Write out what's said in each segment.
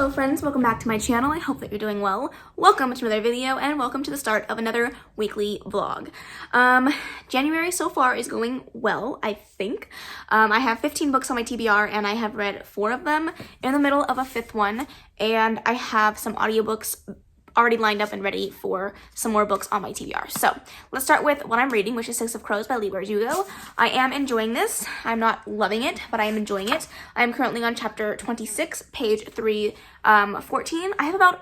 Hello friends, welcome back to my channel. I hope that you're doing well. Welcome to another video and welcome to the start of another weekly vlog. January so far is going well, I think. I have 15 books on my TBR and I have read 4 of them, in the middle of a 5th one, and I have some audiobooks already lined up and ready for some more books on my TBR. So let's start with what I'm reading, which is Six of Crows by Leigh Bardugo. I am enjoying this. I'm not loving it, but I am enjoying it. I am currently on chapter 26, page 314. I have about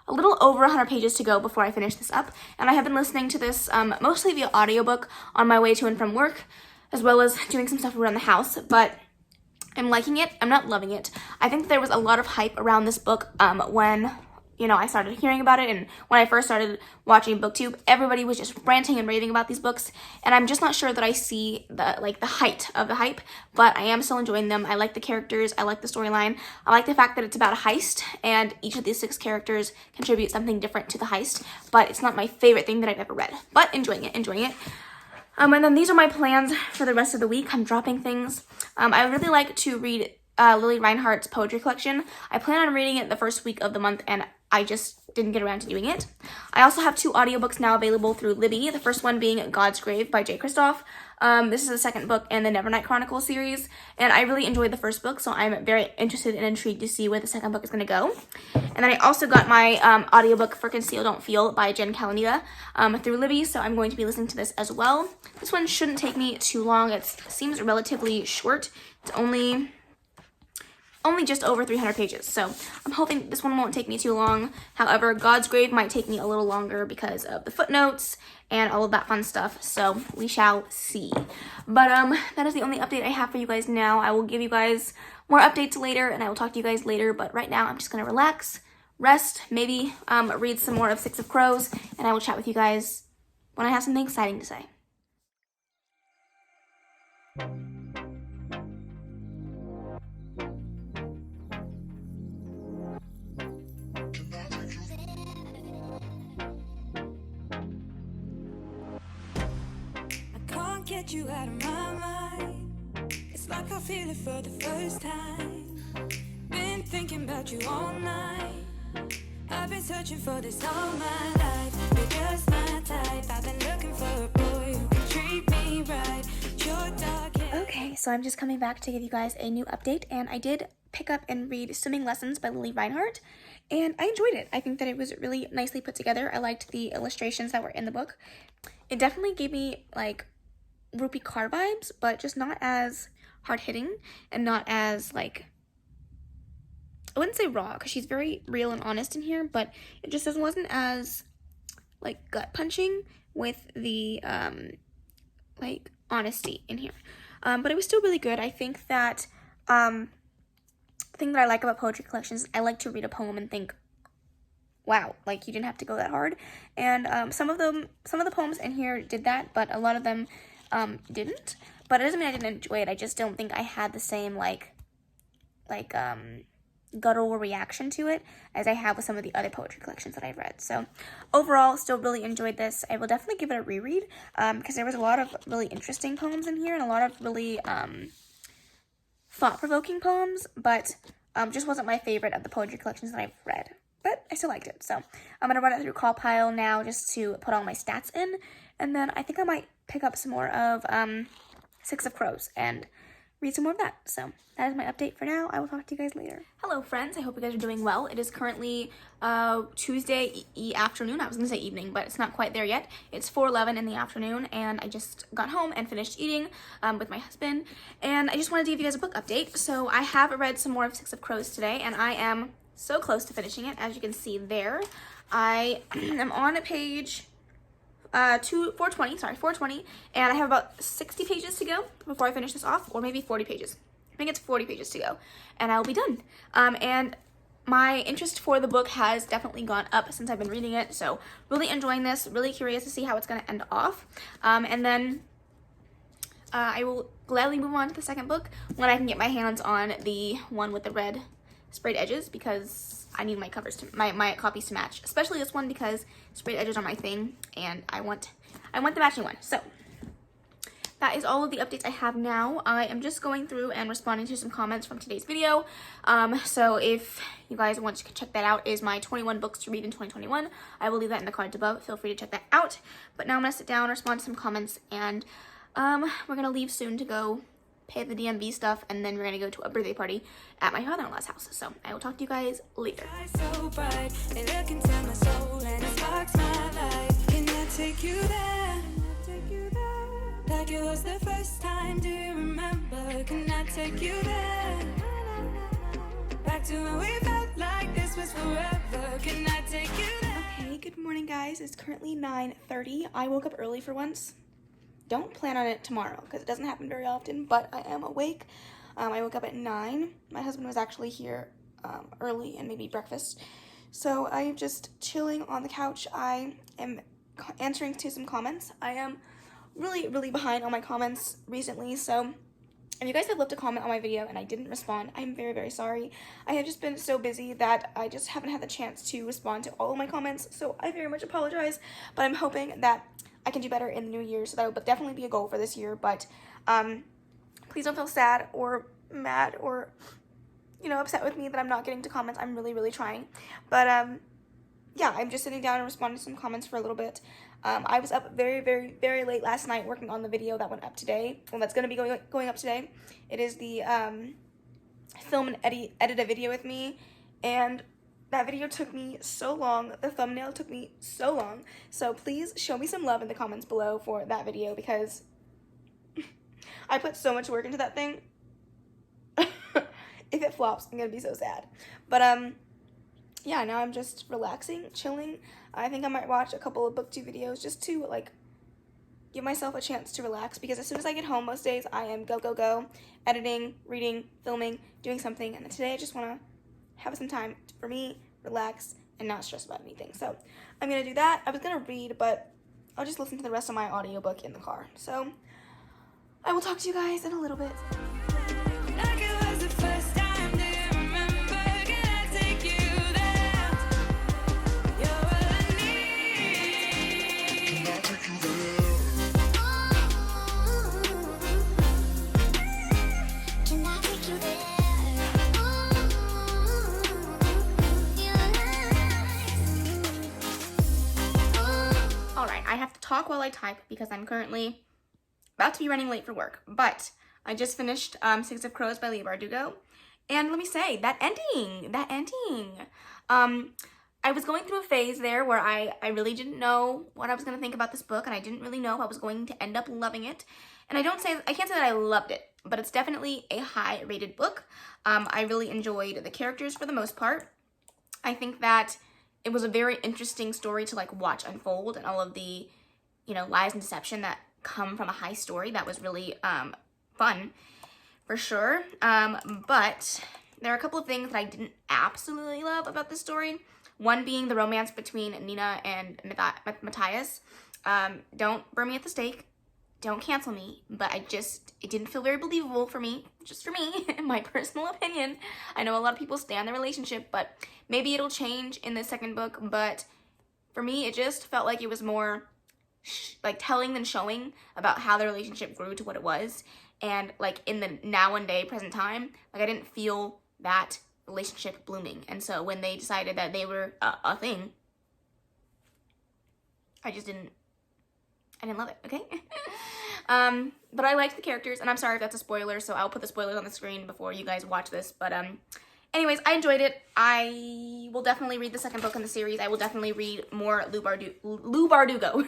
a little over 100 pages to go before I finish this up, and I have been listening to this mostly via audiobook on my way to and from work, as well as doing some stuff around the house, but I'm liking it. I'm not loving it. I think there was a lot of hype around this book when I started hearing about it, and when I first started watching BookTube, everybody was just ranting and raving about these books, and I'm just not sure that I see the height of the hype, but I am still enjoying them. I like the characters, I like the storyline, I like the fact that it's about a heist, and each of these 6 characters contribute something different to the heist, but it's not my favorite thing that I've ever read, but enjoying it. And then these are my plans for the rest of the week. I'm dropping things. I would really like to read Lily Reinhardt's poetry collection. I plan on reading it the first week of the month, and I just didn't get around to doing it. I also have 2 audiobooks now available through Libby, the first one being God's Grave by J. Kristoff. This is the second book in the Nevernight Chronicles series, and I really enjoyed the first book, so I'm very interested and intrigued to see where the second book is going to go. And then I also got my audiobook for Conceal Don't Feel by Jen Kalanita through Libby, so I'm going to be listening to this as well. This one shouldn't take me too long. It seems relatively short. It's only just over 300 pages, so I'm hoping this one won't take me too long. However, God's Grave might take me a little longer because of the footnotes and all of that fun stuff, so we shall see. But that is the only update I have for you guys now. I will give you guys more updates later, and I will talk to you guys later, but right now I'm just gonna relax, rest, maybe read some more of Six of Crows, and I will chat with you guys when I have something exciting to say. Get you out of my mind. It's like I feel it for the first time. Been thinking about you all night. I've been searching for this all my life. You're just my type. I've been looking for a boy who can treat me right. Your dog. Okay, so I'm just coming back to give you guys a new update, and I did pick up and read Swimming Lessons by Lily Reinhardt, and I enjoyed it. I think that it was really nicely put together. I liked the illustrations that were in the book. It definitely gave me Rupi Kaur vibes, but just not as hard-hitting and not as I wouldn't say raw, because she's very real and honest in here, but it just wasn't as gut-punching with the honesty in here, but it was still really good. I think that the thing that I like about poetry collections, I like to read a poem and think, wow, you didn't have to go that hard, and some of the poems in here did that, but a lot of them didn't. But it doesn't mean I didn't enjoy it. I just don't think I had the same guttural reaction to it as I have with some of the other poetry collections that I've read. So overall, still really enjoyed this. I will definitely give it a reread because there was a lot of really interesting poems in here and a lot of really thought-provoking poems, but just wasn't my favorite of the poetry collections that I've read. But I still liked it. So I'm going to run it through Compile now just to put all my stats in, and then I think I might pick up some more of Six of Crows and read some more of that. So that is my update for now. I will talk to you guys later. Hello friends, I hope you guys are doing well. It is currently Tuesday afternoon. I was gonna say evening, but it's not quite there yet. It's 4:11 in the afternoon, and I just got home and finished eating with my husband, and I just wanted to give you guys a book update. So I have read some more of Six of Crows today, and I am so close to finishing it. As you can see there, I am on page 420, and I have about 60 pages to go before I finish this off, or maybe 40 pages. I think it's 40 pages to go, and I'll be done. And my interest for the book has definitely gone up since I've been reading it, so really enjoying this, really curious to see how it's going to end off. And then I will gladly move on to the second book when I can get my hands on the one with the red sprayed edges, because I need my covers to my copies to match, especially this one because sprayed edges are my thing, and I want the matching one. So that is all of the updates I have now. I am just going through and responding to some comments from today's video. So if you guys want to check that out, is my 21 books to read in 2021. I will leave that in the cards above. Feel free to check that out. But now I'm going to sit down, respond to some comments, and we're going to leave soon to go pay the DMV stuff, and then we're going to go to a birthday party at my father-in-law's house. So I will talk to you guys later. So bright, and it can tell my soul and it sparks my life. Can I take you there? Like it was the first time, do you remember? Can I take you there? Back to when we felt like this was forever. Can I take you there? Okay, good morning guys. It's currently 9:30. I woke up early for once. Don't plan on it tomorrow because it doesn't happen very often, but I am awake. I woke up at 9. My husband was actually here early and maybe breakfast. So I am just chilling on the couch. I am answering to some comments. I am really behind on my comments recently, so if you guys have left a comment on my video and I didn't respond, I'm very sorry. I have just been so busy that I just haven't had the chance to respond to all of my comments, so I very much apologize, but I'm hoping that I can do better in the new year, so that will definitely be a goal for this year. But please don't feel sad or mad or, you know, upset with me that I'm not getting to comments. I'm really trying. But yeah, I'm just sitting down and responding to some comments for a little bit. I was up very late last night working on the video that went up today. Well, that's going to be going up today. It is the film and edit a video with me, and that video took me so long. The thumbnail took me so long. So please show me some love in the comments below for that video because I put so much work into that thing. If it flops, I'm going to be so sad. But yeah, now I'm just relaxing, chilling. I think I might watch a couple of booktube videos just to like give myself a chance to relax, because as soon as I get home most days I am go, editing, reading, filming, doing something, and today I just want to have some time for me, relax, and not stress about anything. So I'm going to do that. I was going to read, but I'll just listen to the rest of my audiobook in the car. So I will talk to you guys in a little bit. Like it was the first time, do you remember? Can I take you there? You're all I need. Can I take you there? Can I take you there? Alright, I have to talk while I type because I'm currently about to be running late for work, but I just finished Six of Crows by Leigh Bardugo, and let me say, that ending, I was going through a phase there where I really didn't know what I was going to think about this book, and I didn't really know if I was going to end up loving it, and I can't say that I loved it, but it's definitely a high-rated book. I really enjoyed the characters for the most part. I think that it was a very interesting story to like watch unfold, and all of the, you know, lies and deception that come from a high story. That was really fun for sure. But there are a couple of things that I didn't absolutely love about this story. One being the romance between Nina and Matthias. Don't burn me at the stake. Don't cancel me. But it didn't feel very believable for me. Just for me, in my personal opinion. I know a lot of people stay on the relationship, but maybe it'll change in the second book. But for me, it just felt like it was more like telling than showing about how the relationship grew to what it was, and like in the now and day present time, like I didn't feel that relationship blooming. And so when they decided that they were a thing, I didn't love it. Okay. But I liked the characters, and I'm sorry if that's a spoiler, so I'll put the spoilers on the screen before you guys watch this. But anyways, I enjoyed it. I will definitely read the second book in the series. I will definitely read more Leigh Bardugo.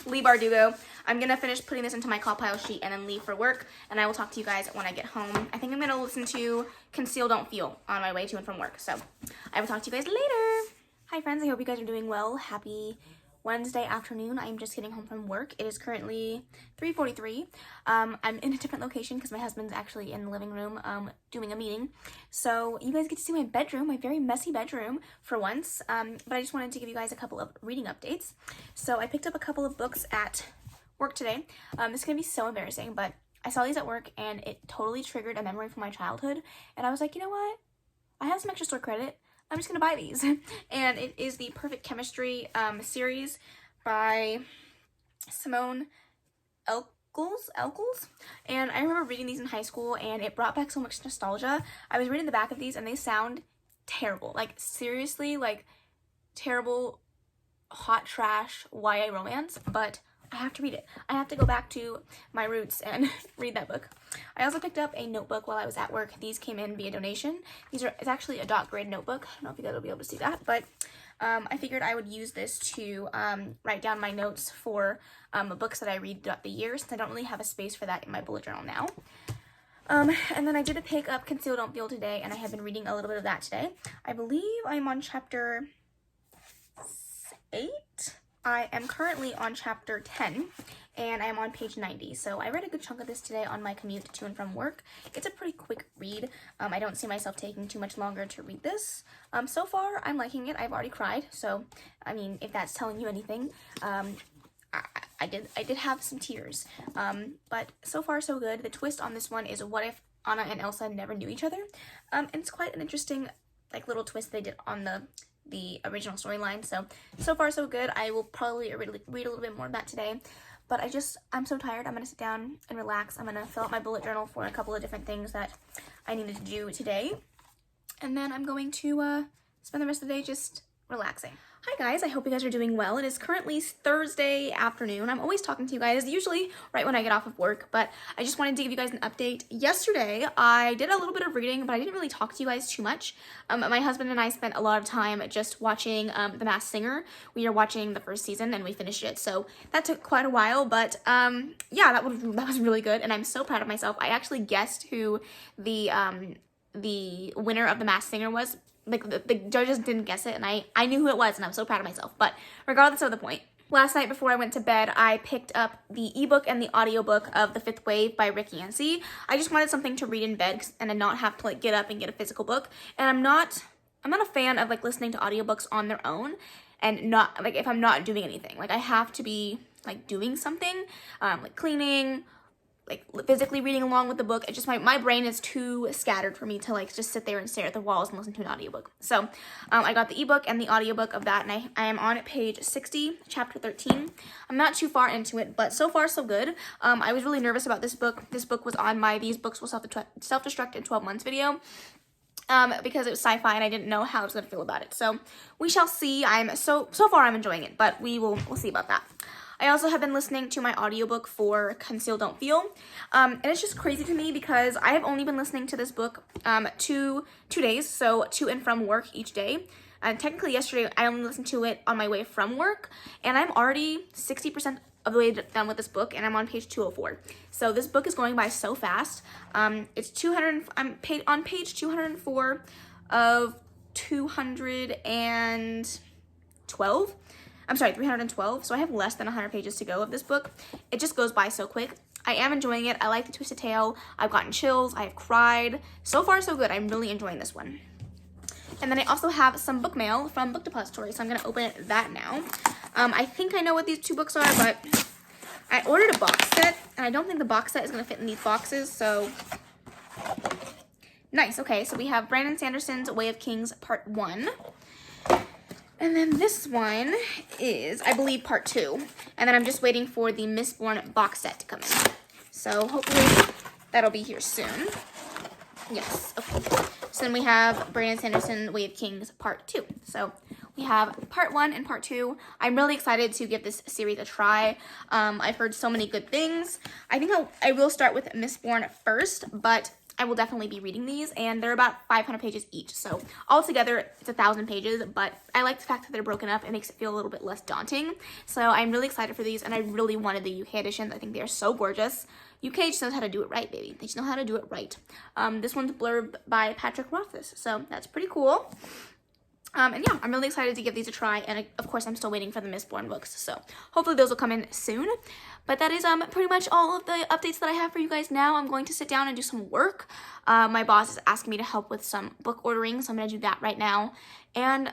Leigh Bardugo. I'm gonna finish putting this into my call pile sheet and then leave for work, and I will talk to you guys when I get home. I think I'm gonna listen to Conceal Don't Feel on my way to and from work, so I will talk to you guys later. Hi friends, I hope you guys are doing well. Happy Wednesday afternoon. I'm just getting home from work. It is currently 3:43. I'm in a different location because my husband's actually in the living room doing a meeting. So you guys get to see my bedroom, my very messy bedroom for once. But I just wanted to give you guys a couple of reading updates. So I picked up a couple of books at work today. This is going to be so embarrassing, but I saw these at work and it totally triggered a memory from my childhood. And I was like, you know what? I have some extra store credit. I'm just gonna buy these. And it is the Perfect Chemistry series by Simone Elkels, and I remember reading these in high school, and it brought back so much nostalgia. I was reading the back of these, and they sound terrible, like seriously, like terrible, hot trash YA romance, but I have to read it. I have to go back to my roots and read that book. I also picked up a notebook while I was at work. These came in via donation. It's actually a dot grade notebook. I don't know if you guys will be able to see that, but I figured I would use this to write down my notes for books that I read throughout the year, since I don't really have a space for that in my bullet journal now. And then I did pick up Conceal Don't Feel today, and I have been reading a little bit of that today. I believe I'm on chapter 8. I am currently on chapter 10, and I am on page 90. So I read a good chunk of this today on my commute to and from work. It's a pretty quick read. I don't see myself taking too much longer to read this. So far, I'm liking it. I've already cried, so I mean, if that's telling you anything, I did have some tears. But so far, so good. The twist on this one is, what if Anna and Elsa never knew each other? And it's quite an interesting, like, little twist they did on the original storyline. So far so good. I will probably read a little bit more of that today, but I'm so tired. I'm gonna sit down and relax. I'm gonna fill out my bullet journal for a couple of different things that I needed to do today, and then I'm going to spend the rest of the day just relaxing. Hi guys, I hope you guys are doing well. It is currently Thursday afternoon. I'm always talking to you guys, usually right when I get off of work, but I just wanted to give you guys an update. Yesterday, I did a little bit of reading, but I didn't really talk to you guys too much. My husband and I spent a lot of time just watching The Masked Singer. We are watching the first season, and we finished it, so that took quite a while, but yeah, that was really good, and I'm so proud of myself. I actually guessed who the winner of The Masked Singer was. Like, the judges didn't guess it, and I knew who it was, and I'm so proud of myself. But regardless of the point, last night before I went to bed, I picked up the ebook and the audiobook of The Fifth Wave by Rick Yancey. I just wanted something to read in bed and not have to, like, get up and get a physical book. And I'm not a fan of, like, listening to audiobooks on their own, and not, like, if I'm not doing anything. Like, I have to be, like, doing something, like cleaning, like physically reading along with the book. It's just my brain is too scattered for me to, like, just sit there and stare at the walls and listen to an audiobook. So I got the ebook and the audiobook of that, and I am on page 60, chapter 13. I'm not too far into it, but so far so good. I was really nervous about this book. This book was on my These Books Will Self-Destruct in 12 Months video. Because it was sci-fi and I didn't know how I was going to feel about it. So we shall see. So far I'm enjoying it, but we'll see about that. I also have been listening to my audiobook for Conceal Don't Feel, and it's just crazy to me because I have only been listening to this book 2 days, so to and from work each day. And technically yesterday I only listened to it on my way from work, and I'm already 60% of the way done with this book, and I'm on page 204. So this book is going by so fast. I'm on page 204 of 212. I'm sorry, 312, so I have less than 100 pages to go of this book. It just goes by so quick. I am enjoying it. I like the twisted tale. I've gotten chills. I have cried. So far, so good. I'm really enjoying this one. And then I also have some book mail from Book Depository, so I'm going to open that now. I think I know what these 2 books are, but I ordered a box set, and I don't think the box set is going to fit in these boxes, so nice. Okay, so we have Brandon Sanderson's Way of Kings Part 1. And then this one is, I believe, Part 2. And then I'm just waiting for the Mistborn box set to come in. So hopefully that'll be here soon. Yes, okay. So then we have Brandon Sanderson, Way of Kings Part 2. So we have Part 1 and Part 2. I'm really excited to give this series a try. I've heard so many good things. I think I will start with Mistborn first, but I will definitely be reading these, and they're about 500 pages each. So altogether, it's 1,000 pages, but I like the fact that they're broken up. It makes it feel a little bit less daunting. So I'm really excited for these, and I really wanted the UK editions. I think they are so gorgeous. UK just knows how to do it right, baby. They just know how to do it right. This one's blurb by Patrick Rothfuss, so that's pretty cool. And yeah, I'm really excited to give these a try, and of course I'm still waiting for the Mistborn books, so hopefully those will come in soon. But that is pretty much all of the updates that I have for you guys now. I'm going to sit down and do some work. My boss is asking me to help with some book ordering, so I'm going to do that right now, and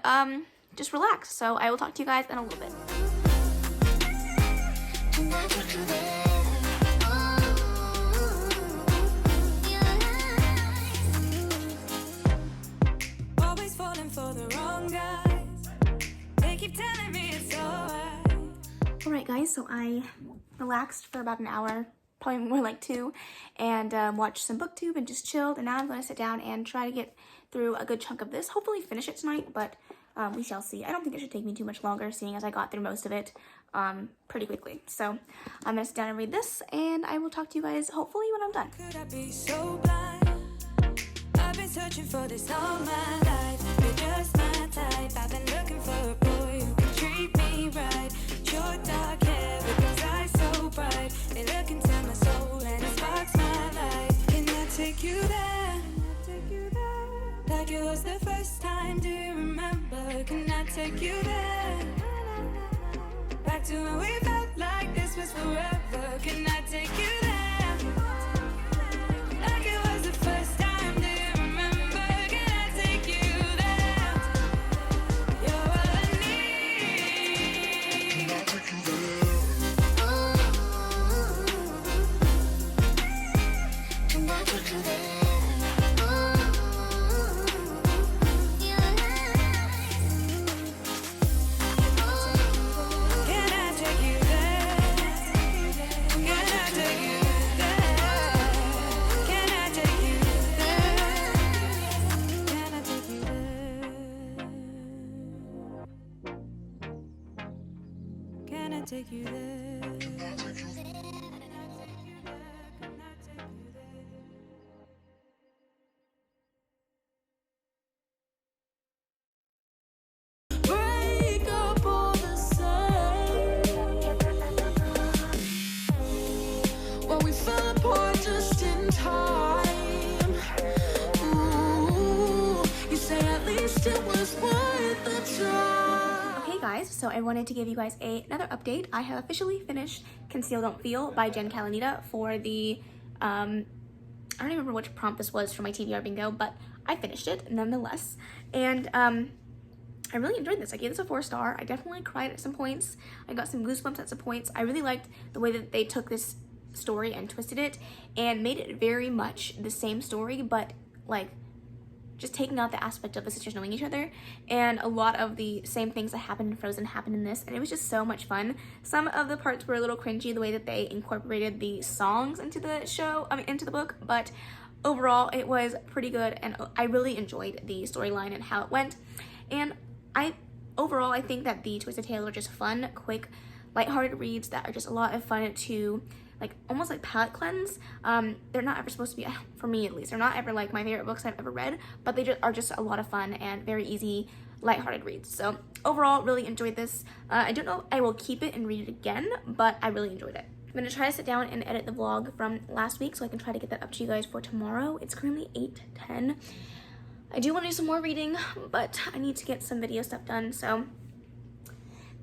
just relax. So I will talk to you guys in a little bit. Alright guys, so I relaxed for about an hour, probably more like 2, and watched some booktube and just chilled. And now I'm going to sit down and try to get through a good chunk of this. Hopefully finish it tonight, but we shall see. I don't think it should take me too much longer, seeing as I got through most of it pretty quickly. So I'm going to sit down and read this, and I will talk to you guys hopefully when I'm done. Could I be so blind? I've been searching for this all my life. You're just my type. I've been looking for a boy who can treat me right. Your dark hair with those eyes so bright. They look into my soul and it sparks my life. Can I take you there? Like it was the first time, do you remember? Can I take you there? Back to when we felt like this was forever. Can I take you there? Like it was the first time, do you remember? Can I take you there? You're all I need. Can I take you there? Can I take you there? Take you there. Break up all the same. Well, we fell apart just in time. Ooh, you say at least it was worth the try. Hey guys, so I wanted to give you guys another update. I have officially finished Conceal Don't Feel by Jen Kalanita for the, I don't even remember which prompt this was for my TBR bingo, but I finished it nonetheless. And I really enjoyed this. I gave this a 4-star. I definitely cried at some points. I got some goosebumps at some points. I really liked the way that they took this story and twisted it and made it very much the same story, but like just taking out the aspect of the sisters knowing each other, and a lot of the same things that happened in Frozen happened in this, and it was just so much fun. Some of the parts were a little cringy, the way that they incorporated the songs into the show, into the book, but overall it was pretty good, and I really enjoyed the storyline and how it went. And overall I think that the Twisted Tales are just fun, quick, lighthearted reads that are just a lot of fun to almost like palate cleanse. They're not ever supposed to be, for me at least, they're not ever like my favorite books I've ever read, but they are just a lot of fun and very easy, lighthearted reads. So overall, really enjoyed this. I don't know if I will keep it and read it again, but I really enjoyed it. I'm gonna try to sit down and edit the vlog from last week so I can try to get that up to you guys for tomorrow. It's currently 8:10. I do want to do some more reading, but I need to get some video stuff done, so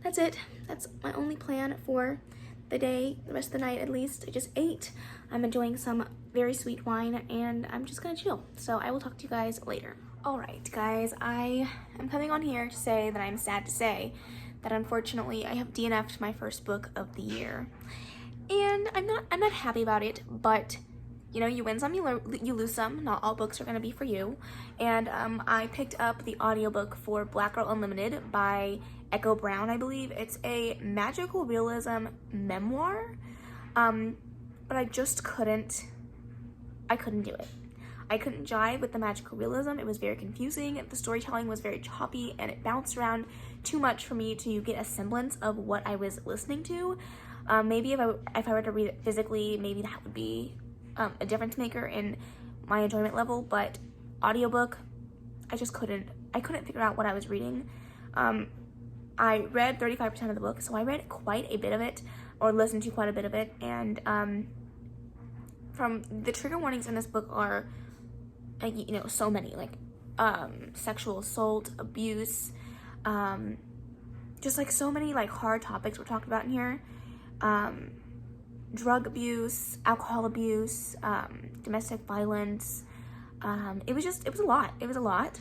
that's it. That's my only plan for the day, the rest of the night at least. I just ate. I'm enjoying some very sweet wine, and I'm just gonna chill. So I will talk to you guys later. Alright guys, I am coming on here to say that I'm sad to say that unfortunately I have DNF'd my first book of the year. And I'm not happy about it, but you know, you win some, you lose some. Not all books are gonna be for you. And I picked up the audiobook for Black Girl Unlimited by Echo Brown, I believe. It's a magical realism memoir, but I just couldn't do it. I couldn't jive with the magical realism. It was very confusing. The storytelling was very choppy, and it bounced around too much for me to get a semblance of what I was listening to. Maybe if I were to read it physically, maybe that would be a difference maker in my enjoyment level, but audiobook, I couldn't figure out what I was reading. I read 35% of the book, so I read quite a bit of it, or listened to quite a bit of it, and from the trigger warnings in this book are, you know, so many, like sexual assault, abuse, just like so many like hard topics were talked about in here. Drug abuse, alcohol abuse, domestic violence. It was a lot.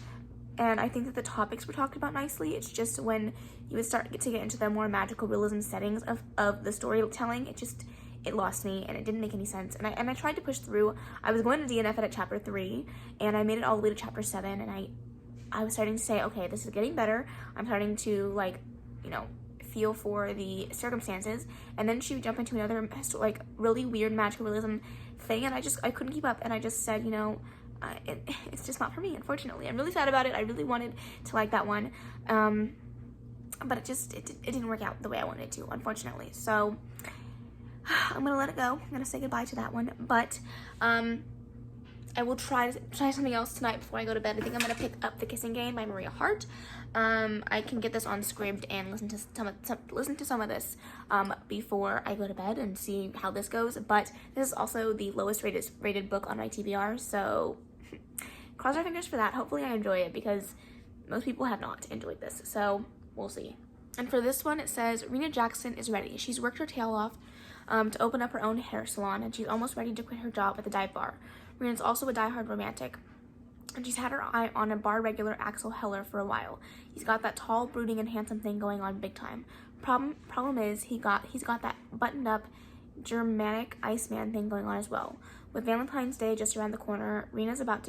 And I think that the topics were talked about nicely. It's just when you would start to get into the more magical realism settings of the storytelling, it lost me, and it didn't make any sense. And I tried to push through. I was going to DNF it at chapter 3, and I made it all the way to chapter 7, and I was starting to say, okay, this is getting better. I'm starting to, like, you know, feel for the circumstances, and then she would jump into another like really weird magical realism thing, and I couldn't keep up, and I just said, you know, it's just not for me, unfortunately. I'm really sad about it. I really wanted to like that one, but it didn't work out the way I wanted it to, unfortunately. So I'm gonna let it go. I'm gonna say goodbye to that one, but I will try something else tonight before I go to bed. I think I'm gonna pick up The Kissing Game by Maria Hart. I can get this on Scribd and listen to some of this before I go to bed and see how this goes. But this is also the lowest rated book on my TBR, so cross our fingers for that. Hopefully I enjoy it, because most people have not enjoyed this, so we'll see. And for this one, it says Rena Jackson is ready. She's worked her tail off to open up her own hair salon, and she's almost ready to quit her job at the dive bar. Rena's also a diehard romantic, and she's had her eye on a bar regular, Axel Heller, for a while. He's got that tall, brooding, and handsome thing going on big time. Problem is, he's got that buttoned-up Germanic Iceman thing going on as well. With Valentine's Day just around the corner, Rena's about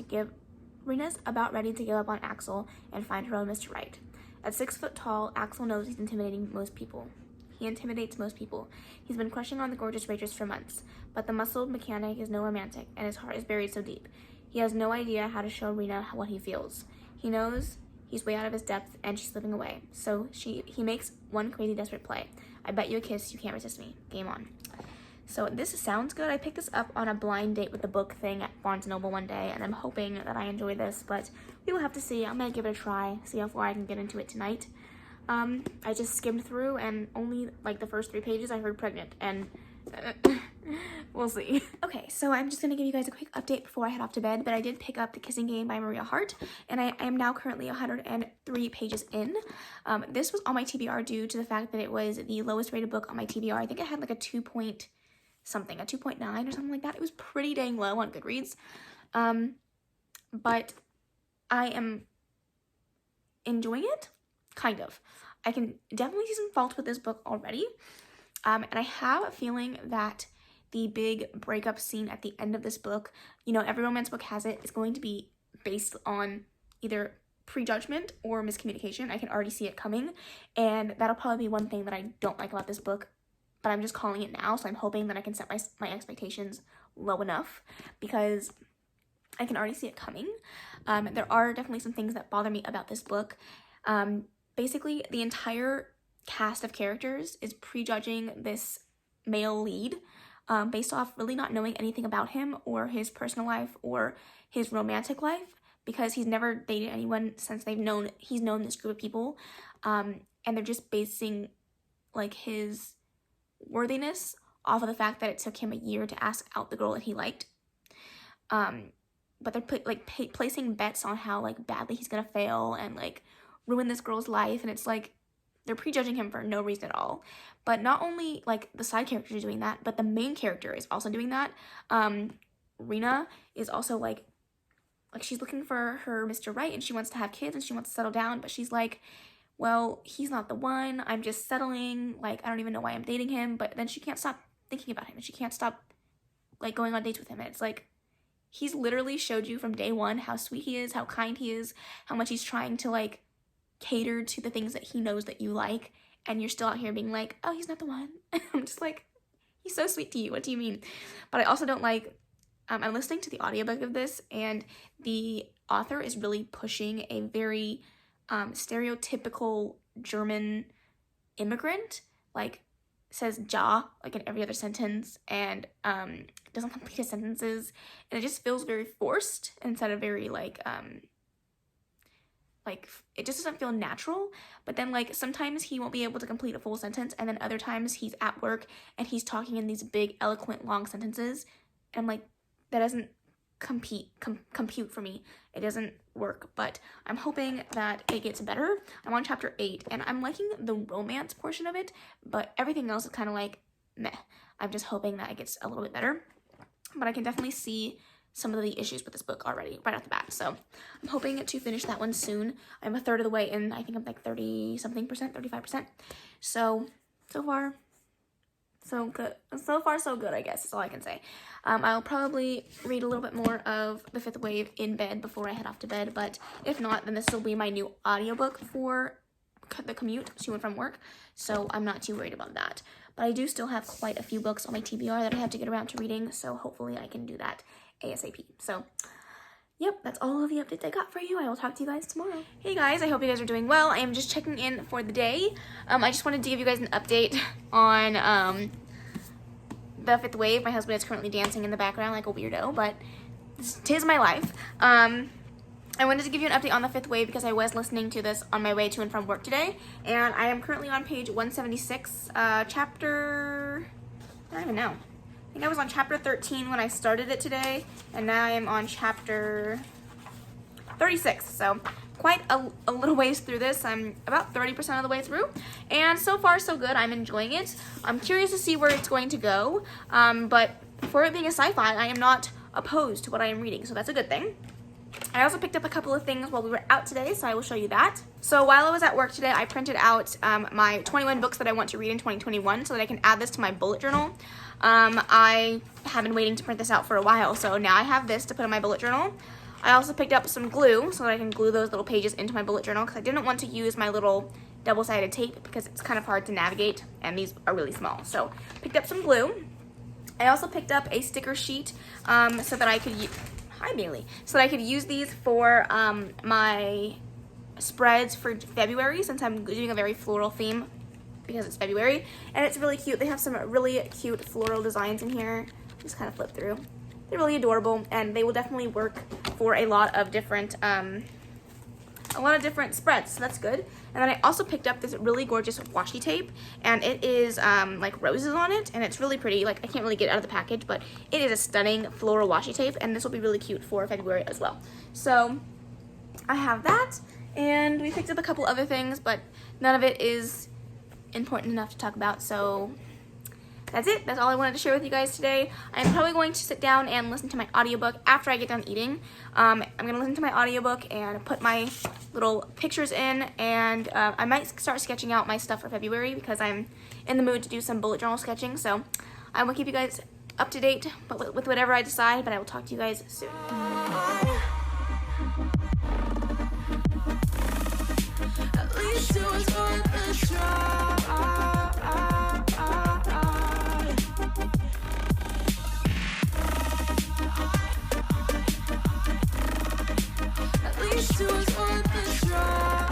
ready to give up on Axel and find her own Mr. Right. At 6 foot tall, Axel knows he's intimidating most people. He intimidates most people. He's been crushing on the gorgeous waitress for months, but the muscled mechanic is no romantic, and his heart is buried so deep. He has no idea how to show Rena what he feels. He knows he's way out of his depth, and she's slipping away. So he makes one crazy, desperate play. I bet you a kiss, you can't resist me. Game on. So this sounds good. I picked this up on a blind date with the book thing at Barnes & Noble one day, and I'm hoping that I enjoy this, but we will have to see. I'm gonna give it a try, see how far I can get into it tonight. I just skimmed through, and only like the first 3 pages I heard pregnant, and we'll see. Okay, so I'm just gonna give you guys a quick update before I head off to bed, but I did pick up The Kissing Game by Maria Hart, and I am now currently 103 pages in. This was on my TBR due to the fact that it was the lowest rated book on my TBR. I think it had like a 2.9 or something like that. It was pretty dang low on Goodreads, but I am enjoying it, kind of. I can definitely see some faults with this book already, and I have a feeling that the big breakup scene at the end of this book, you know, every romance book has it, is going to be based on either prejudgment or miscommunication. I can already see it coming, and that'll probably be one thing that I don't like about this book, but I'm just calling it now, so I'm hoping that I can set my expectations low enough, because I can already see it coming. There are definitely some things that bother me about this book. Basically, the entire cast of characters is prejudging this male lead based off really not knowing anything about him or his personal life or his romantic life, because he's never dated anyone since he's known this group of people, and they're just basing like his worthiness off of the fact that it took him a year to ask out the girl that he liked. But they're placing bets on how like badly he's gonna fail and like ruin this girl's life, and it's like they're prejudging him for no reason at all. But not only like the side characters are doing that, but the main character is also doing that. Rena is also like she's looking for her Mr. Right, and she wants to have kids and she wants to settle down, but she's like, well, he's not the one. I'm just settling. Like, I don't even know why I'm dating him. But then she can't stop thinking about him, and she can't stop like going on dates with him. And it's like, he's literally showed you from day one how sweet he is, how kind he is, how much he's trying to like cater to the things that he knows that you like, and you're still out here being like, oh, he's not the one. I'm just like, he's so sweet to you. What do you mean? But I also don't like, I'm listening to the audiobook of this, and the author is really pushing a very stereotypical German immigrant, like says ja like in every other sentence, and doesn't complete his sentences, and it just feels very forced instead of very like it just doesn't feel natural. But then like sometimes he won't be able to complete a full sentence, and then other times he's at work and he's talking in these big eloquent long sentences, and I'm like, that doesn't compute for me. It doesn't work, but I'm hoping that it gets better. I'm on chapter 8, and I'm liking the romance portion of it, but everything else is kind of like meh. I'm just hoping that it gets a little bit better, but I can definitely see some of the issues with this book already right off the bat, so I'm hoping to finish that one soon. I'm a third of the way in. I think I'm like 30-something percent, 35%. So far, so good. So far, so good, I guess, is all I can say. I'll probably read a little bit more of The Fifth Wave in bed before I head off to bed, but if not, then this will be my new audiobook for the commute to and from work, so I'm not too worried about that. But I do still have quite a few books on my TBR that I have to get around to reading, so hopefully I can do that ASAP. So, yep, that's all of the updates I got for you. I will talk to you guys tomorrow. Hey guys, I hope you guys are doing well. I am just checking in for the day. I just wanted to give you guys an update on the fifth wave. My husband is currently dancing in the background like a weirdo, but tis my life. I wanted to give you an update on the fifth wave because I was listening to this on my way to and from work today, and I am currently on page 176, chapter, I don't even know. I think I was on chapter 13 when I started it today, and now I am on chapter 36, so quite a little ways through this. I'm about 30% of the way through, and so far so good. I'm enjoying it. I'm curious to see where it's going to go, but for it being a sci-fi, I am not opposed to what I am reading, so that's a good thing. I also picked up a couple of things while we were out today, so I will show you that. So while I was at work today, I printed out my 21 books that I want to read in 2021 so that I can add this to my bullet journal. I have been waiting to print this out for a while, so now I have this to put in my bullet journal. I also picked up some glue so that I can glue those little pages into my bullet journal because I didn't want to use my little double-sided tape because it's kind of hard to navigate and these are really small. So picked up some glue. I also picked up a sticker sheet so that I could Hi, Bailey. So that I could use these for my spreads for February, since I'm doing a very floral theme because it's February. And it's really cute. They have some really cute floral designs in here. Just kind of flip through. They're really adorable, and they will definitely work for a lot of different spreads, so that's good. And then I also picked up this really gorgeous washi tape, and it is like roses on it, and it's really pretty. Like, I can't really get it out of the package, but it is a stunning floral washi tape, and this will be really cute for February as well. So I have that, and we picked up a couple other things, but none of it is important enough to talk about, so that's it. That's all I wanted to share with you guys today. I'm probably going to sit down and listen to my audiobook after I get done eating. I'm going to listen to my audiobook and put my little pictures in, and I might start sketching out my stuff for February because I'm in the mood to do some bullet journal sketching. So I will keep you guys up to date with whatever I decide, but I will talk to you guys soon. At least it was worth a try. At least it was worth a try.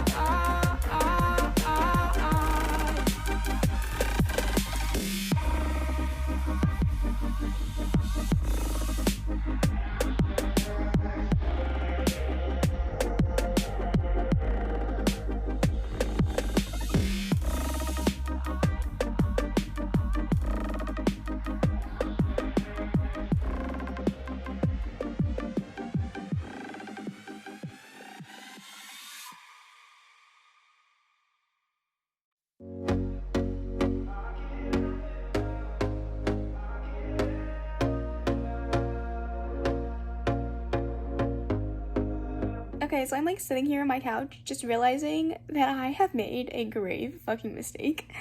Okay, so I'm like sitting here on my couch just realizing that I have made a grave fucking mistake.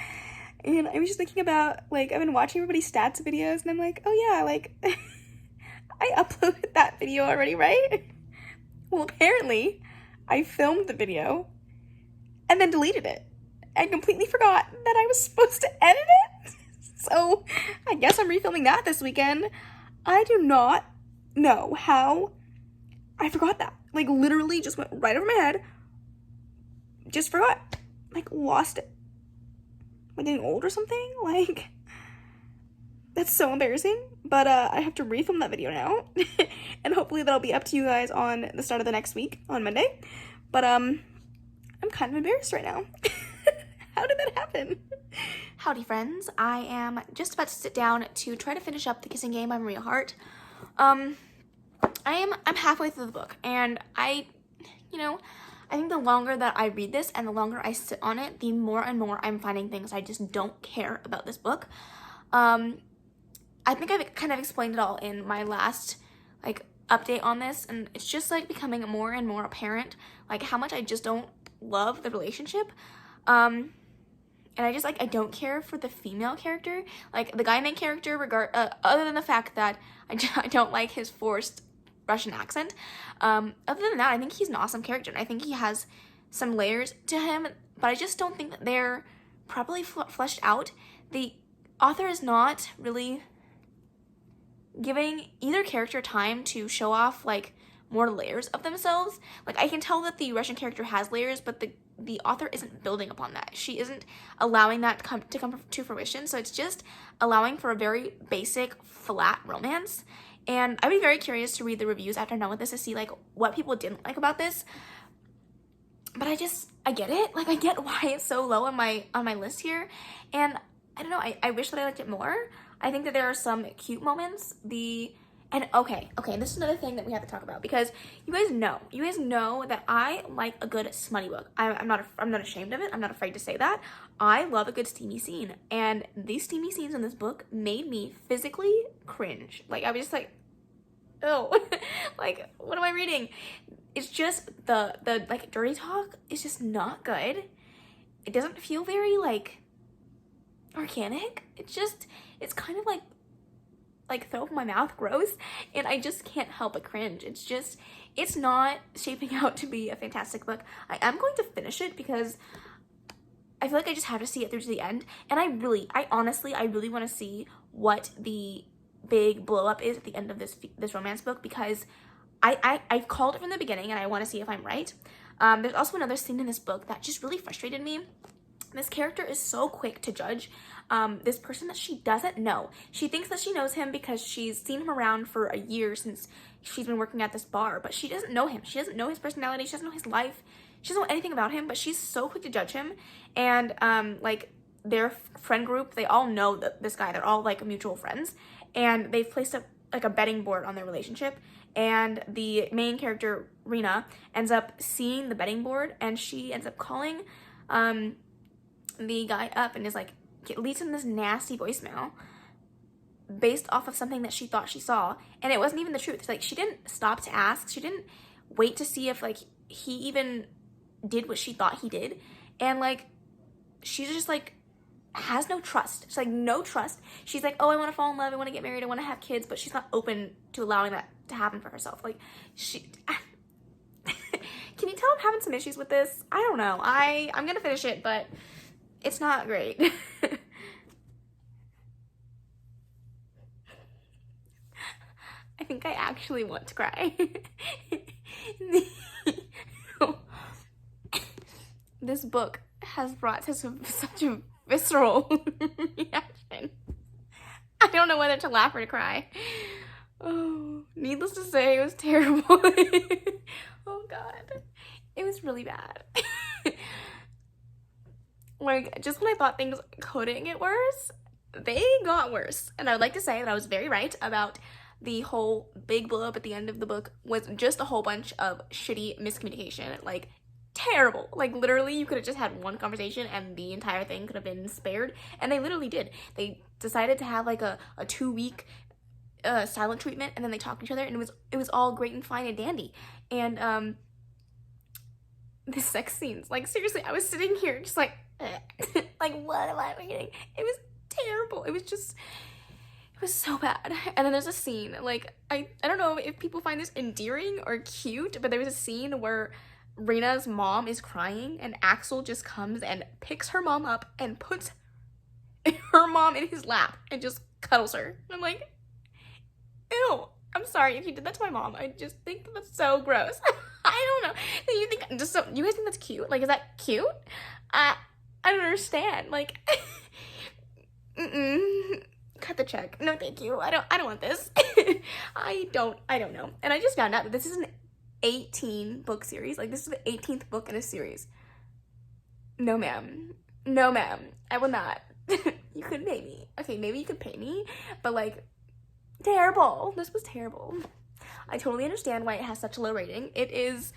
And I was just thinking about, like, I've been watching everybody's stats videos and I'm like, oh yeah, like, I uploaded that video already, right? Well, apparently I filmed the video and then deleted it and completely forgot that I was supposed to edit it. So I guess I'm refilming that this weekend. I do not know how I forgot that. Like, literally just went right over my head. Just forgot. Like, lost it. Am I getting old or something? Like, that's so embarrassing. But I have to refilm that video now. And hopefully that'll be up to you guys on the start of the next week, on Monday. But I'm kind of embarrassed right now. How did that happen? Howdy, friends. I am just about to sit down to try to finish up the kissing game by Maria Hart. I'm halfway through the book, and I think the longer that I read this and the longer I sit on it, the more and more I'm finding things I just don't care about this book. I think I've kind of explained it all in my last, like, update on this, and it's just, like, becoming more and more apparent, like, how much I just don't love the relationship. And I just, like, I don't care for the female character. Like, the guy main character, other than the fact that I don't like his forced Russian accent. Other than that, I think he's an awesome character, and I think he has some layers to him, but I just don't think that they're properly fleshed out. The author is not really giving either character time to show off like more layers of themselves. Like, I can tell that the Russian character has layers, but the author isn't building upon that. She isn't allowing that to come to fruition. So it's just allowing for a very basic, flat romance. And I'd be very curious to read the reviews after I'm done with this to see like what people didn't like about this. But I get it. Like, I get why it's so low on my list here. And I don't know, I wish that I liked it more. I think that there are some cute moments. Okay, this is another thing that we have to talk about, because you guys know that I like a good smutty book. I'm not ashamed of it. I'm not afraid to say that. I love a good steamy scene, and these steamy scenes in this book made me physically cringe. Like, I was just like, oh, like, what am I reading? It's just the like dirty talk is just not good. It doesn't feel very like organic. It's kind of like throw up in my mouth gross, and I just can't help but cringe. It's not shaping out to be a fantastic book. I am going to finish it because I feel like I just have to see it through to the end, and I honestly want to see what the big blow up is at the end of this romance book, because I called it from the beginning, and I want to see if I'm right. There's also another scene in this book that just really frustrated me. This character is so quick to judge this person that she doesn't know. She thinks that she knows him because she's seen him around for a year since she's been working at this bar, but she doesn't know him. She doesn't know his personality. She doesn't know his life. She doesn't know anything about him, but she's so quick to judge him. And like their friend group, they all know this guy. They're all like mutual friends, and they've placed up like a betting board on their relationship. And the main character, Rena, ends up seeing the betting board, and she ends up calling the guy up and is like, leads him this nasty voicemail based off of something that she thought she saw, and it wasn't even the truth. Like, she didn't stop to ask. She didn't wait to see if like he even did what she thought he did, and like she's just like has no trust. She's like no trust. She's like, oh, I want to fall in love, I want to get married, I want to have kids, but she's not open to allowing that to happen for herself. Like, she can you tell I'm having some issues with this? I don't know. I'm gonna finish it, but it's not great. I think I actually want to cry. This book has brought such a visceral reaction. I don't know whether to laugh or to cry. Oh, needless to say, it was terrible. Oh God, it was really bad. Like, just when I thought things couldn't get worse, they got worse. And I would like to say that I was very right about the whole big blow up at the end of the book was just a whole bunch of shitty miscommunication. Like, terrible. Like, literally, you could have just had one conversation and the entire thing could have been spared. And they literally did. They decided to have like a 2-week silent treatment, and then they talked to each other, and it was all great and fine and dandy. And the sex scenes, like, seriously, I was sitting here just like like, what am I reading? It was terrible. It was so bad. And then there's a scene, like, I don't know if people find this endearing or cute, but there was a scene where Rena's mom is crying, and Axel just comes and picks her mom up and puts her mom in his lap and just cuddles her. And I'm like, ew, I'm sorry if you did that to my mom. I just think that's so gross. I don't know. You guys think that's cute? Like, is that cute? I don't understand. Like, cut the check. No, thank you. I don't want this. I don't know. And I just found out that this is an 18 book series. Like, this is the 18th book in a series. No, ma'am. No, ma'am. I will not. You could pay me. Okay, maybe you could pay me, but like, terrible. This was terrible. I totally understand why it has such a low rating. It is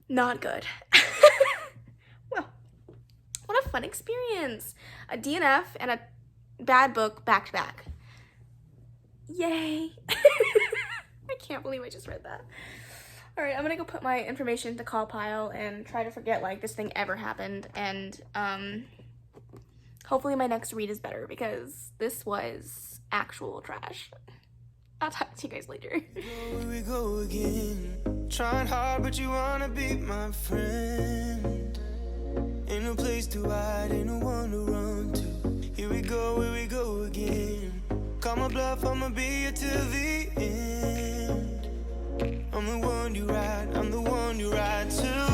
not good. Well, what a fun experience. A DNF and a bad book back to back. Yay. I can't believe I just read that. All right, I'm gonna go put my information to call pile and try to forget like this thing ever happened, and hopefully my next read is better, because this was actual trash. I'll talk to you guys later. Here we go again. Trying hard, but you wanna be my friend. Ain't no place to hide, ain't no one to run to. Here we go again. Call my bluff, I'ma be here till the end. I'm the one you ride to.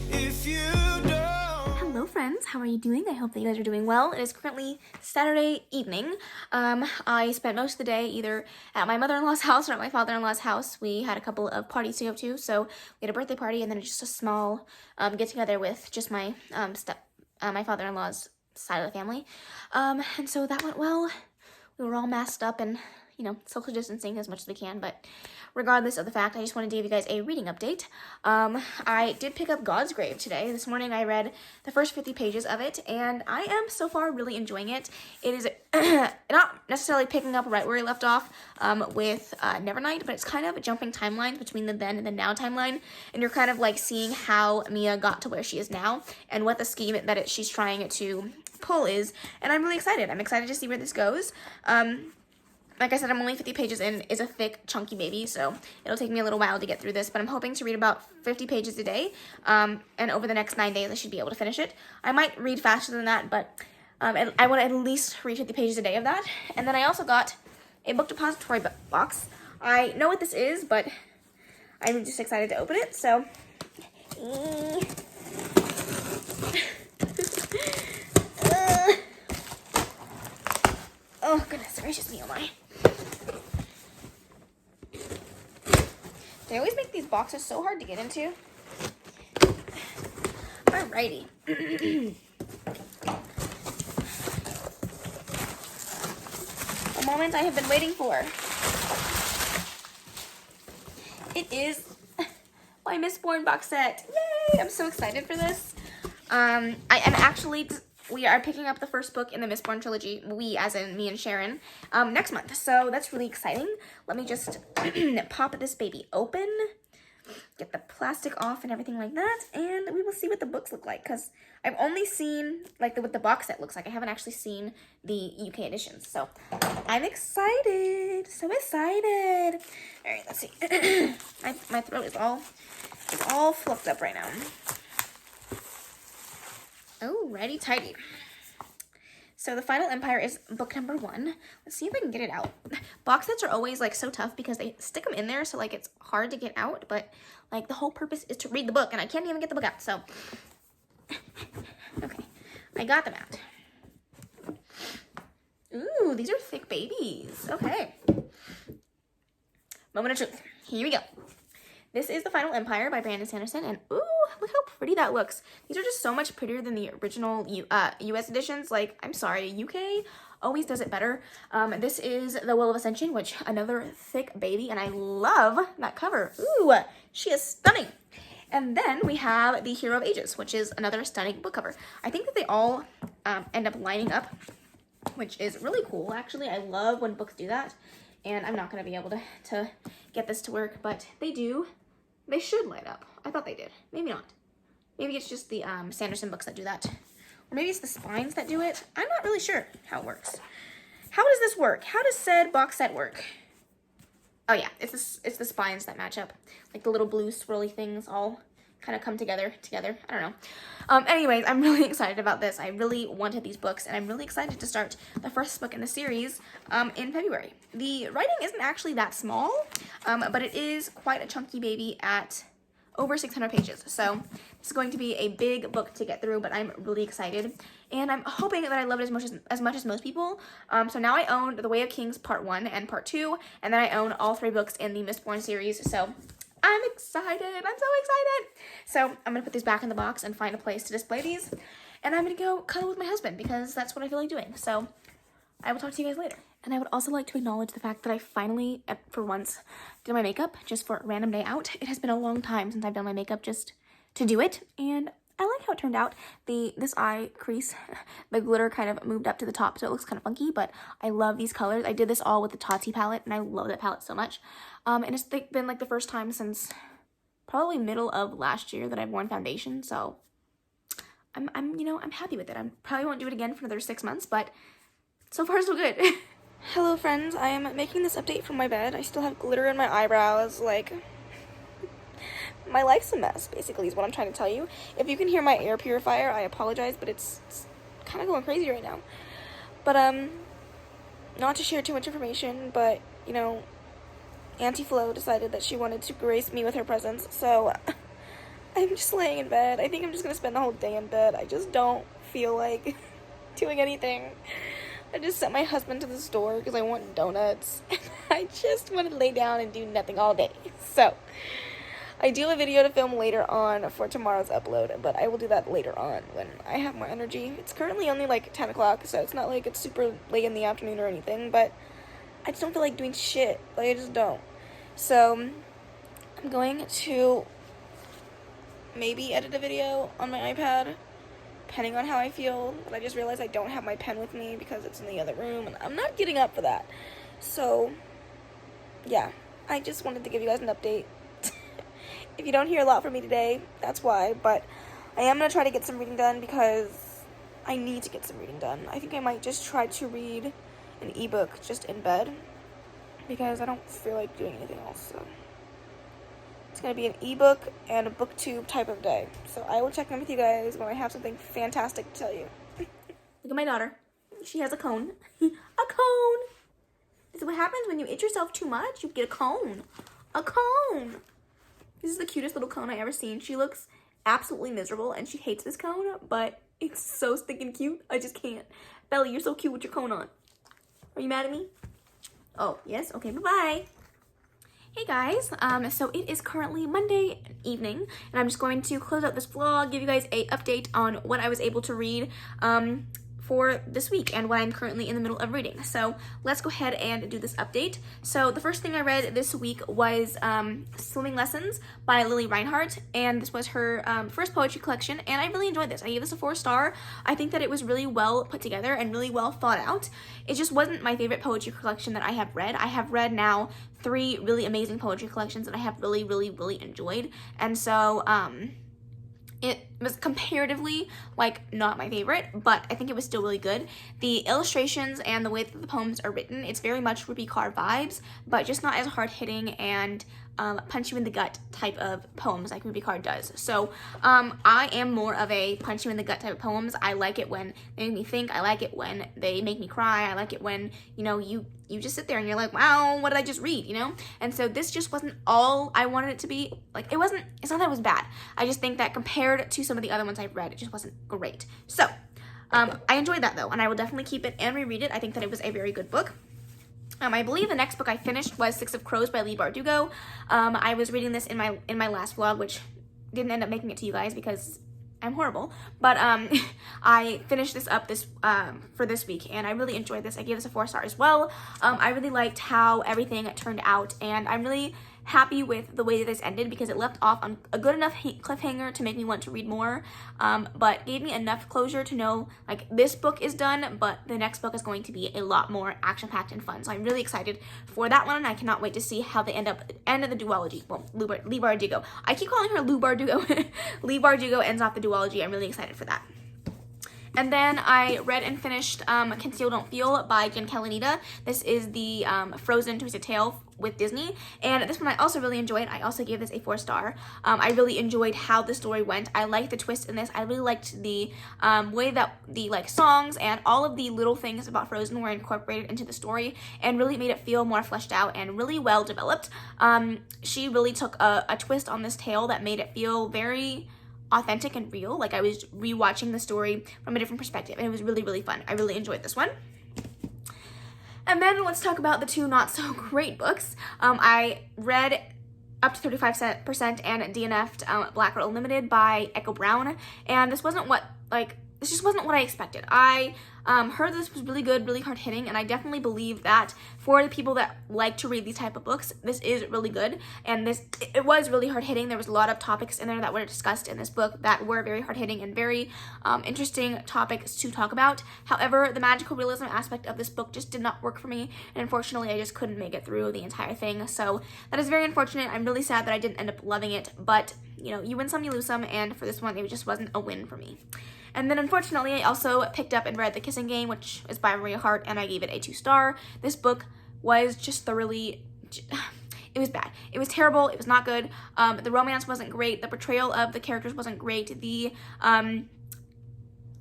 If you don't. Hello friends, how are you doing? I hope that you guys are doing well. It is currently Saturday evening. I spent most of the day either at my mother-in-law's house or at my father-in-law's house. We had a couple of parties to go to, so we had a birthday party and then just a small get-together with just my my father-in-law's side of the family. And so that went well. We were all masked up and, you know, social distancing as much as we can, but regardless of the fact, I just wanted to give you guys a reading update. I did pick up God's Grave today. This morning I read the first 50 pages of it, and I am so far really enjoying it. It is not necessarily picking up right where he left off with Nevernight, but it's kind of jumping timelines between the then and the now timeline, and you're kind of like seeing how Mia got to where she is now and what the scheme that she's trying to pull is, and I'm really excited. I'm excited to see where this goes. Like I said, I'm only 50 pages in. It's a thick, chunky baby, so it'll take me a little while to get through this, but I'm hoping to read about 50 pages a day, and over the next 9 days, I should be able to finish it. I might read faster than that, but I want to at least read 50 pages a day of that. And then I also got a book depository box. I know what this is, but I'm just excited to open it, so. Oh, goodness gracious me, oh my. They always make these boxes so hard to get into. Alrighty. The moment I have been waiting for. It is my Mistborn box set. Yay! I'm so excited for this. I am actually... We are picking up the first book in the Mistborn trilogy, we as in me and Sharon, next month. So that's really exciting. Let me just pop this baby open, get the plastic off and everything like that, and we will see what the books look like, because I've only seen like what the box set looks like. I haven't actually seen the UK editions, so I'm excited. So excited. All right, let's see. my throat is all fluffed up right now. Oh, righty tighty. So the Final Empire is book number 1. Let's see if I can get it out. Box sets are always like so tough because they stick them in there, so like it's hard to get out, but like the whole purpose is to read the book, and I can't even get the book out, so. Okay, I got them out. Ooh, these are thick babies. Okay. Moment of truth. Here we go. This is The Final Empire by Sanderson, and ooh, look how pretty that looks. These are just so much prettier than the original US editions. Like, I'm sorry, UK always does it better. This is The Will of Ascension, which another thick baby, and I love that cover. Ooh, she is stunning. And then we have The Hero of Ages, which is another stunning book cover. I think that they all end up lining up, which is really cool. Actually, I love when books do that, and I'm not going to be able to get this to work, but they do. They should line up. I thought they did. Maybe not. Maybe it's just the Sanderson books that do that. Or maybe it's the spines that do it. I'm not really sure how it works. How does this work? How does said box set work? Oh yeah, it's the spines that match up. Like the little blue swirly things all kind of come together. I don't know. Anyways, I'm really excited about this. I really wanted these books, and I'm really excited to start the first book in the series in February. The writing isn't actually that small, but it is quite a chunky baby at over 600 pages. So this is going to be a big book to get through, but I'm really excited, and I'm hoping that I love it as much as most people. So now I own The Way of Kings Part 1 and Part 2, and then I own all 3 books in the Mistborn series. So I'm excited. I'm so excited. So I'm going to put these back in the box and find a place to display these. And I'm going to go cuddle with my husband because that's what I feel like doing. So I will talk to you guys later. And I would also like to acknowledge the fact that I finally, for once, did my makeup just for a random day out. It has been a long time since I've done my makeup just to do it. And I like how it turned out. This eye crease, the glitter kind of moved up to the top, so it looks kind of funky, but I love these colors. I did this all with the Tati palette, and I love that palette so much. And it's been like the first time since probably middle of last year that I've worn foundation, so I'm happy with it. I probably won't do it again for another 6 months, but so far so good. Hello friends, I am making this update from my bed. I still have glitter in my eyebrows, like, my life's a mess, basically, is what I'm trying to tell you. If you can hear my air purifier, I apologize, but it's kind of going crazy right now. But, not to share too much information, but, you know, Auntie Flo decided that she wanted to grace me with her presence, so I'm just laying in bed. I think I'm just gonna spend the whole day in bed. I just don't feel like doing anything. I just sent my husband to the store because I want donuts, and I just want to lay down and do nothing all day. So, I do have a video to film later on for tomorrow's upload, but I will do that later on when I have more energy. It's currently only like 10 o'clock, so it's not like it's super late in the afternoon or anything, but I just don't feel like doing shit. Like, I just don't. So, I'm going to maybe edit a video on my iPad, depending on how I feel. But I just realized I don't have my pen with me because it's in the other room, and I'm not getting up for that. So, yeah, I just wanted to give you guys an update. If you don't hear a lot from me today, that's why. But I am going to try to get some reading done because I need to get some reading done. I think I might just try to read an ebook just in bed because I don't feel like doing anything else. So it's going to be an ebook and a booktube type of day. So I will check in with you guys when I have something fantastic to tell you. Look at my daughter. She has a cone. A cone! This is what happens when you itch yourself too much. You get a cone. A cone! This is the cutest little cone I ever seen. She looks absolutely miserable and she hates this cone, but it's so stinking cute. I just can't. Belly, you're so cute with your cone on. Are you mad at me? Oh, yes? Okay, bye-bye. Hey guys, so it is currently Monday evening, and I'm just going to close out this vlog, give you guys a update on what I was able to read, for this week and what I'm currently in the middle of reading. So let's go ahead and do this update. So the first thing I read this week was Swimming Lessons by Reinhardt, and this was her first poetry collection, and I really enjoyed this. I gave this a 4-star. I think that it was really well put together and really well thought out. It just wasn't my favorite poetry collection that I have read. I have read now 3 really amazing poetry collections that I have really, really, really enjoyed, and so it was comparatively, like, not my favorite, but I think it was still really good. The illustrations and the way that the poems are written, it's very much Ruby Card vibes, but just not as hard-hitting and punch you in the gut type of poems like Ruby Card does. So I am more of a punch you in the gut type of poems. I like it when they make me think. I like it when they make me cry. I like it when, you know, you just sit there and you're like, wow, what did I just read, you know? And so this just wasn't all I wanted it to be. Like, it's not that it was bad. I just think that compared to some of the other ones I've read, it just wasn't great. So I enjoyed that though, and I will definitely keep it and reread it. I think that it was a very good book. I believe the next book I finished was 6 of Crows by Leigh Bardugo. I was reading this in my last vlog, which didn't end up making it to you guys because I'm horrible. But I finished this up for this week, and I really enjoyed this. I gave this a 4-star as well. I really liked how everything turned out, and I'm really happy with the way that this ended because it left off on a good enough cliffhanger to make me want to read more, but gave me enough closure to know, like, this book is done, but the next book is going to be a lot more action-packed and fun. So I'm really excited for that one, and I cannot wait to see how they end of the duology. Well, Leigh Bardugo. I keep calling her Lou Bardugo. Leigh Bardugo ends off the duology. I'm really excited for that. And then I read and finished Conceal Don't Feel by Jen Kalanita. This is the Frozen Twisted Tale with Disney, and this one I also really enjoyed. I also gave this a 4-star. I really enjoyed how the story went. I liked the twist in this. I really liked the way that the songs and all of the little things about Frozen were incorporated into the story and really made it feel more fleshed out and really well developed. She really took a twist on this tale that made it feel very authentic and real. Like, I was rewatching the story from a different perspective, and it was really, really fun. I really enjoyed this one. And then let's talk about the 2 not so great books. I read Up to 35% and DNF'd Black Girl Unlimited by Echo Brown, and this just wasn't what I expected. I heard this was really good, really hard-hitting, and I definitely believe that for the people that like to read these type of books, this is really good, and it was really hard-hitting. There was a lot of topics in there that were discussed in this book that were very hard-hitting and very interesting topics to talk about. However, the magical realism aspect of this book just did not work for me, and unfortunately, I just couldn't make it through the entire thing, so that is very unfortunate. I'm really sad that I didn't end up loving it, but, you know, you win some, you lose some, and for this one, it just wasn't a win for me. And then, unfortunately, I also picked up and read The Kissing Game, which is by Hart, and I gave it a 2-star. This book was just thoroughly... It was bad. It was terrible. It was not good. The romance wasn't great. The portrayal of the characters wasn't great. The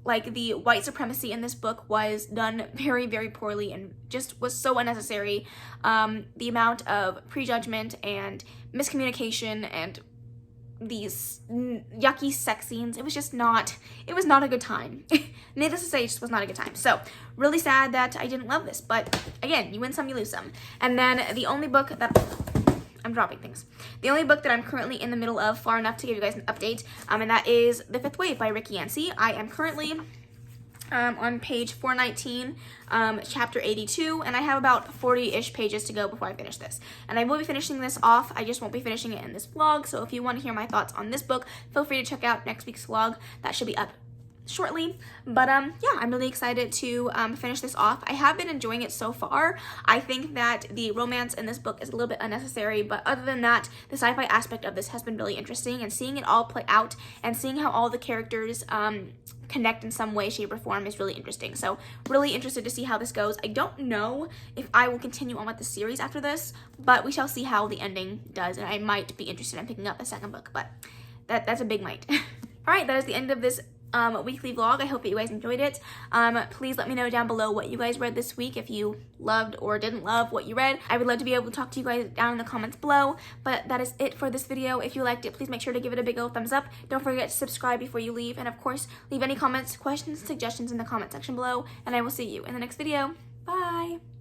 white supremacy in this book was done very, very poorly and just was so unnecessary. The amount of prejudgment and miscommunication and these yucky sex scenes, it was not a good time. Needless to say, it just was not a good time. So really sad that I didn't love this, but again, you win some, you lose some. And then the only book that I'm dropping things. The only book that I'm currently in the middle of, far enough to give you guys an update, and that is The Fifth Wave by Ricky Yancey. I am currently on page 419, chapter 82, and I have about 40-ish pages to go before I finish this. And I will be finishing this off, I just won't be finishing it in this vlog, so if you want to hear my thoughts on this book, feel free to check out next week's vlog. That should be up shortly. But yeah, I'm really excited to finish this off. I have been enjoying it so far. I think that the romance in this book is a little bit unnecessary, but other than that, the sci-fi aspect of this has been really interesting, and seeing it all play out and seeing how all the characters connect in some way, shape, or form is really interesting. So really interested to see how this goes. I don't know if I will continue on with the series after this, but we shall see how the ending does, and I might be interested in picking up a second book, but that's a big might. All right, that is the end of this weekly vlog. I hope that you guys enjoyed it. Please let me know down below what you guys read this week, if you loved or didn't love what you read. I would love to be able to talk to you guys down in the comments below, but that is it for this video. If you liked it, please make sure to give it a big old thumbs up. Don't forget to subscribe before you leave, and of course, leave any comments, questions, suggestions in the comment section below, and I will see you in the next video. Bye!